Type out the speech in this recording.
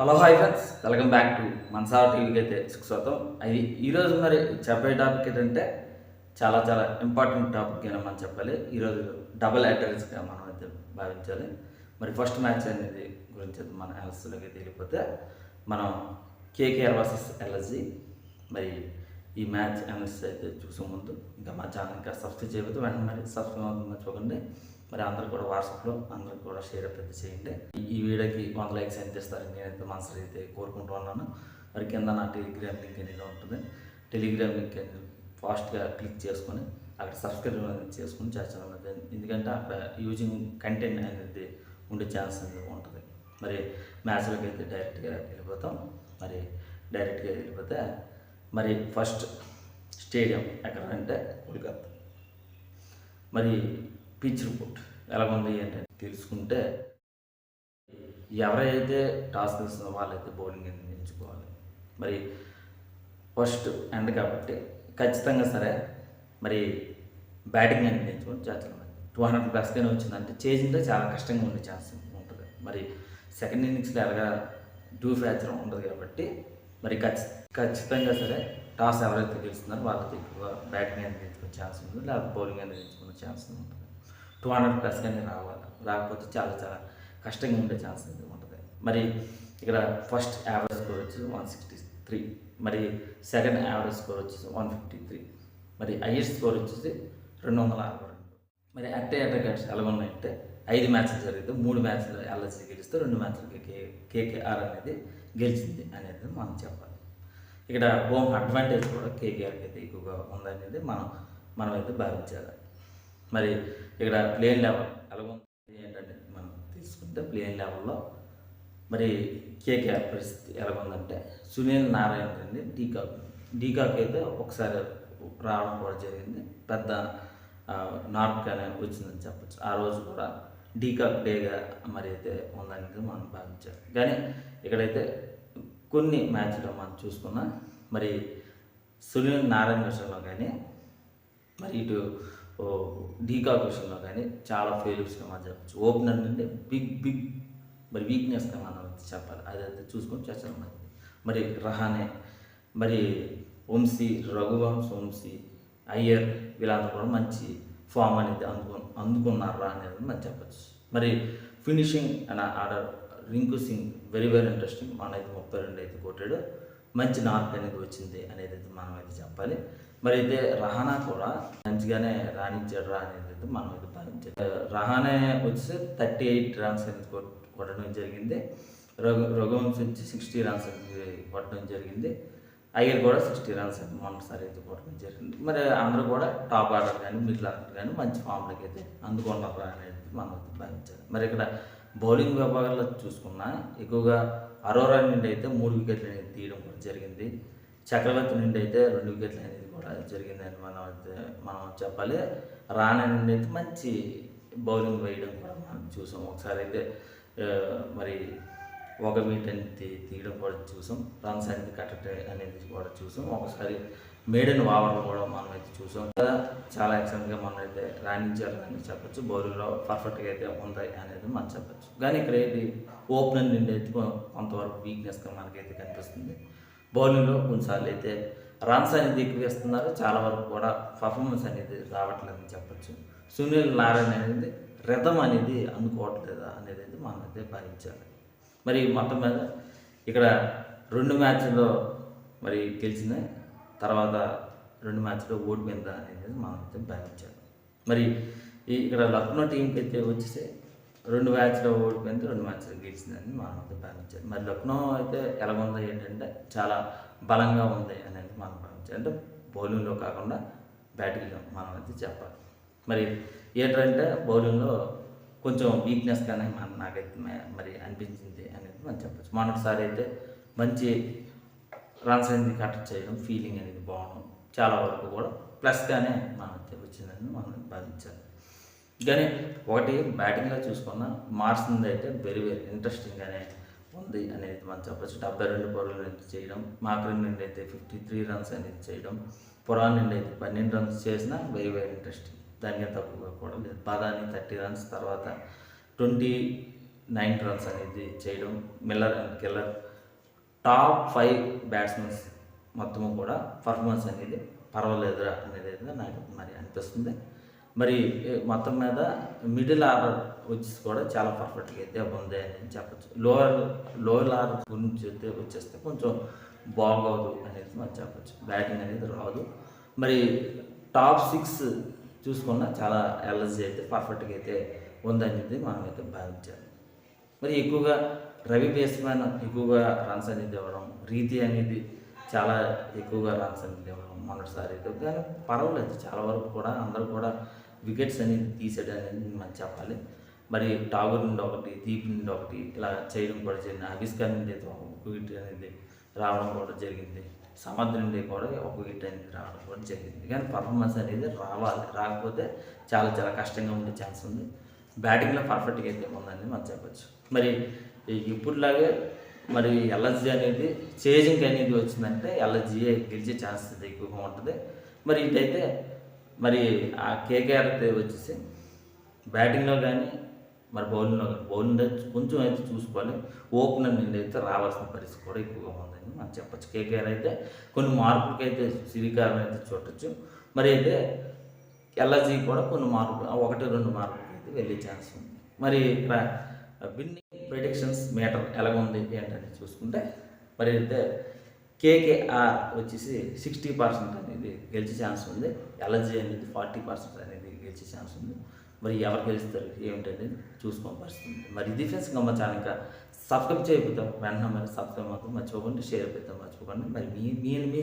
Hello hi friends, welcome back to మనసార టీవీకి అయితే స్వాగతం. అది ఈరోజు మరి చెప్పే టాపిక్ ఏంటంటే చాలా చాలా ఇంపార్టెంట్ టాపిక్ అని మనం చెప్పాలి. ఈరోజు డబుల్ అడ్రస్గా మనం అయితే భావించాలి. మరి ఫస్ట్ మ్యాచ్ అనేది గురించి అయితే మన ఎల్ఎస్లోకి వెళ్ళిపోతే మనం కేకేఆర్ వర్సెస్ ఎల్ఎస్జి. మరి ఈ మ్యాచ్ ఎల్ఎస్ అయితే చూసే ముందు ఇంకా మా ఛానల్ ఇంకా సబ్స్క్రైబ్ చేయకపోతే వెంటనే మరి సబ్స్క్రైబ్ అవుతుంది మర్చిపోకండి. మరి అందరూ కూడా వాట్సాప్లో అందరికి కూడా షేర్ అయితే చేయండి. ఈ వీడియోకి 100 లైక్స్ ఎంత ఇస్తారని నేనైతే మనసులో అయితే కోరుకుంటున్నాను. మరి కింద నా టెలిగ్రామ్ లింక్ అనేది ఉంటుంది. టెలిగ్రామ్ లింక్ అనేది ఫాస్ట్గా క్లిక్ చేసుకొని అక్కడ సబ్స్క్రైబ్ అనేది చేసుకుని చేస్తాను. ఎందుకంటే అక్కడ యూజింగ్ కంటెంట్ అనేది ఉండే ఛాన్స్ అనేది ఉంటుంది. మరి మ్యాచ్లోకి అయితే డైరెక్ట్గా వెళ్ళిపోతాం. మరి డైరెక్ట్గా వెళ్ళిపోతే మరి ఫస్ట్ స్టేడియం ఎక్కడంటే కోల్కతా. మరి పిచ్ రిపోర్ట్ ఎలాగుంది ఏంటంటే తెలుసుకుంటే ఎవరైతే టాస్ తెలిసిన వాళ్ళైతే బౌలింగ్ అనేది ఎంచుకోవాలి. మరి ఫస్ట్ ఎండ్ కాబట్టి ఖచ్చితంగా సరే మరి బ్యాటింగ్ అనేది ఎంచుకొని చేస్తాం. 200+ వచ్చిందంటే చేసింటే చాలా కష్టంగా ఉండే ఛాన్స్ ఉంటుంది. మరి సెకండ్ ఇన్నింగ్స్లో ఎలాగా డూ ఫ్యాచర్ ఉంటుంది కాబట్టి మరి ఖచ్చితంగా సరే టాస్ ఎవరైతే గెలుస్తున్నారో వాళ్ళకి ఎక్కువ బ్యాటింగ్ అనేది ఎంచుకునే ఛాన్స్ ఉంటుంది, లేకపోతే బౌలింగ్ అనేది ఎంచుకునే ఛాన్స్ ఉంటుంది. 200+ కానీ రావాలి, రాకపోతే చాలా చాలా కష్టంగా ఉండే ఛాన్స్ అనేది ఉంటుంది. మరి ఇక్కడ ఫస్ట్ యావరేజ్ స్కోర్ వచ్చి 163, మరి సెకండ్ యావరేజ్ స్కోర్ వచ్చేసి 153, మరి హైయెస్ట్ స్కోర్ వచ్చేసి 262. మరి అటాకర్స్ ఎలా ఉన్నాయంటే 5 మ్యాచ్లు జరిగితే 3 మ్యాచ్లు ఎల్ఎస్జి గెలిస్తే 2 మ్యాచ్లకి కేకేఆర్ అనేది గెలిచింది అనేది మనం చెప్పాలి. ఇక్కడ హోమ్ అడ్వాంటేజ్ కూడా కేకేఆర్కి అయితే ఎక్కువగా ఉందనేది మనమైతే భావించాలి. మరి ఇక్కడ ప్లేన్ లెవెల్ ఎలాగుంది ఏంటంటే మనం తీసుకుంటే ప్లేన్ లెవెల్లో మరి కేకేఆర్ పరిస్థితి ఎలాగుందంటే సునీల్ నారాయణ అండి డీకాక్ అయితే ఒకసారి రావడం కూడా జరిగింది. పెద్ద నార్క్ అనేది వచ్చిందని చెప్పచ్చు. ఆ రోజు కూడా డీకాక్ డేగా మరి అయితే ఉందనేది మనం భావించాలి. కానీ ఇక్కడైతే కొన్ని మ్యాచ్లో మనం చూసుకున్నా మరి సునీల్ నారాయణ విషయంలో కానీ మరి ఇటు డీకాక్ విషయంలో కానీ చాలా ఫెయిల్యూర్స్గా మనం చెప్పచ్చు. ఓపెనర్ నుండి బిగ్ మరి వీక్నెస్గా మనం చెప్పాలి. అదైతే చూసుకొని చేస్తాం. మరి రహానే, మరి వంశీ, రఘువంశ్, వంశీ, అయ్యర్ వీళ్ళంతా కూడా మంచి ఫామ్ అనేది అందుకున్నారా అనేది మనం చెప్పచ్చు. మరి ఫినిషింగ్ అనే order Rinku Singh very interesting. మనైతే 32 అయితే కొట్టాడు, మంచి నార్క్ అనేది వచ్చింది అనేది అయితే మనం అయితే చెప్పాలి. మరి అయితే రహానా కూడా మంచిగానే రాణించాడు అనేది అయితే మనం అయితే భావించాలి. రహానే వచ్చి 38 రన్స్ అనేది కొట్టడం జరిగింది. రఘువంశ్ వచ్చి 60 రన్స్ అనేది కొట్టడం జరిగింది. అయ్యర్ కూడా 60 రన్స్ అయితే మొన్నసారి అయితే కొట్టడం జరిగింది. మరి అందరూ కూడా టాప్ ఆర్డర్ కానీ మిడిల్ ఆర్డర్ కానీ మంచి ఫామ్లోకి అయితే అందుకుంటారు అనేది మనం అయితే భావించాలి. మరి ఇక్కడ బౌలింగ్ విభాగాల్లో చూసుకున్నా ఎక్కువగా అరోరా నుండి అయితే 3 వికెట్లు అనేది తీయడం కూడా జరిగింది. చక్రవర్తి నుండి అయితే 2 వికెట్లు అనేది కూడా జరిగిందని మనం చెప్పాలి. రాణా నుండి అయితే మంచి బౌలింగ్ వేయడం కూడా మనం చూసాం. ఒకసారి అయితే మరి 1 వికెట్ అనేది తీయడం కూడా చూసాం. రన్స్ అనేది కట్టడం అనేది కూడా చూసాం. ఒకసారి మేడన్ ఓవర్లు కూడా మనం అయితే చూసాం. చాలా ఎక్సలెంట్గా మనం అయితే రాణించారని చెప్పచ్చు. బౌలింగ్లో పర్ఫెక్ట్గా అయితే ఉంది అనేది మనం చెప్పచ్చు. కానీ ఇక్కడ ఏంటి ఓపెనర్ నుండి అయితే కొంతవరకు వీక్నెస్గా మనకైతే కనిపిస్తుంది. బౌలింగ్లో కొన్నిసార్లు అయితే రన్స్ అనేది ఎక్కువ వేస్తున్నారు, చాలా వరకు కూడా పర్ఫార్మెన్స్ అనేది రావట్లేదని చెప్పచ్చు. సునీల్ నారాయణ అనేది రిథమ్ అనేది అందుకోవట్లేదా అనేది అయితే మనం అయితే భావించాలి. మరి మొత్తం మీద ఇక్కడ 2 మ్యాచ్ల్లో మరి గెలిచిన తర్వాత 2 మ్యాచ్లో ఓడిపోయిందా అనేది మనం అయితే భావించాలి. మరి ఇక్కడ లక్నో టీంకి అయితే వచ్చేసి 2 మ్యాచ్లో ఓడిపోయింది, 2 మ్యాచ్లో గెలిచిందని మనం అయితే భావించాలి. మరి లక్నో అయితే ఎలా ఉంది ఏంటంటే చాలా బలంగా ఉంది అనేది మనం భావించాలి. అంటే బౌలింగ్లో కాకుండా బ్యాటింగ్లో మనం అయితే చెప్పాలి. మరి ఏంటంటే బౌలింగ్లో కొంచెం వీక్నెస్గానే నాకైతే మరి అనిపించింది అనేది మనం చెప్పచ్చు. మొన్నటిసారి అయితే మంచి రన్స్ అనేది కట్ చేయడం ఫీలింగ్ అనేది బాగుంది, చాలా వరకు కూడా ప్లస్గానే మనైతే వచ్చిందని మనం భావించాలి. కానీ ఒకటి బ్యాటింగ్లో చూసుకున్న మార్క్స్ నుండి అయితే వెరీ ఇంట్రెస్టింగ్గానే ఉంది అనేది మనం చెప్పచ్చు. 72 పరుగులు అనేది చేయడం, మాక్రిన్ నుండి అయితే 53 రన్స్ అనేది చేయడం, పురాన్ నుండి అయితే 12 రన్స్ చేసినా వెరీ ఇంట్రెస్టింగ్. దానికే తక్కువగా కూడా లేదు. పదాని 30 రన్స్ తర్వాత 20 9 రన్స్ అనేది చేయడం, Miller and killer top 5 batsmen మొత్తము కూడా పర్ఫార్మెన్స్ అనేది పర్వాలేదురా అనేది అయితే నాకు మరి అనిపిస్తుంది. మరి మొత్తం మీద మిడిల్ ఆర్డర్ వచ్చేసి కూడా చాలా పర్ఫెక్ట్గా అయితే ఉంది అని చెప్పచ్చు. లోయర్ ఆర్డర్ గురించి అయితే వచ్చేస్తే కొంచెం బాగోదు అనేది మనం చెప్పచ్చు. బ్యాటింగ్ అనేది రాదు. మరి టాప్ 6 చూసుకున్నా చాలా ఎల్ఎస్జీ అయితే పర్ఫెక్ట్గా అయితే ఉందనేది మనం అయితే భావించాలి. మరి ఎక్కువగా రవి బేస్మెన్ ఎక్కువగా రన్స్ అనేది ఇవ్వడం, రీతి అనేది చాలా ఎక్కువగా రన్స్ అనేది ఇవ్వడం మొన్నటిసారి అయితే, కానీ పర్వాలేదు చాలా వరకు కూడా అందరూ కూడా వికెట్స్ అనేది తీసేయడం అనేది మనం చెప్పాలి. మరి ఠాగూర్ నుండి ఒకటి, దీప్ నుండి ఒకటి ఇలా చేయడం కూడా జరిగింది. ఆవిష్కర్ నుండి అయితే ఒక వికెట్ అనేది రావడం కూడా జరిగింది. సమర్థ్ నుండి కూడా ఒక వికెట్ అనేది రావడం కూడా జరిగింది. కానీ పర్ఫార్మెన్స్ అనేది రావాలి, రాకపోతే చాలా చాలా కష్టంగా ఉండే ఛాన్స్ ఉంది. బ్యాటింగ్లో పర్ఫెక్ట్గా అయితే ఉందని మనం చెప్పచ్చు. మరి ఇప్పుడులాగే మరి ఎల్ఎస్జీ అనేది చేజింగ్ అనేది వచ్చిందంటే ఎల్ఎస్జీ గెలిచే ఛాన్స్ ఎక్కువగా ఉంటుంది. మరి ఇదైతే మరి ఆ కేకేఆర్ అయితే వచ్చేసి బ్యాటింగ్లో కానీ మరి బౌలింగ్లో కొంచెం అయితే చూసుకోవాలి. ఓపెనర్ నుండి అయితే రావాల్సిన పరిస్థితి కూడా ఎక్కువగా ఉందని మనం చెప్పచ్చు. కేకేఆర్ అయితే కొన్ని మార్పులకి అయితే శ్రీకారం అయితే చూడవచ్చు. మరి అయితే ఎల్ఎస్జీ కూడా కొన్ని మార్పులు, 1-2 మార్పులకి అయితే వెళ్ళే ఛాన్స్ ఉంది. మరి విన్నింగ్ ప్రిడిక్షన్స్ మీటర్ ఎలా ఉంది ఏంటని చూసుకుంటే మరి అయితే కేకేఆర్ వచ్చేసి 60% అనేది గెలిచే ఛాన్స్ ఉంది. ఎల్ఎస్జీ అనేది 40% అనేది గెలిచే ఛాన్స్ ఉంది. మరి ఎవరు గెలుస్తారు ఏమిటనేది చూసుకోని పరిస్థితి ఉంది. మరి ఇది ఫ్రెండ్స్ ఇంకా మా ఛానల్ ఇంకా సబ్స్క్రైబ్ చేయకపోతాం వెంటనే మరి సబ్స్క్రైబ్ మాత్రం మర్చిపోకండి, షేర్ అయిపోతాం మర్చిపోకండి. మరి మీ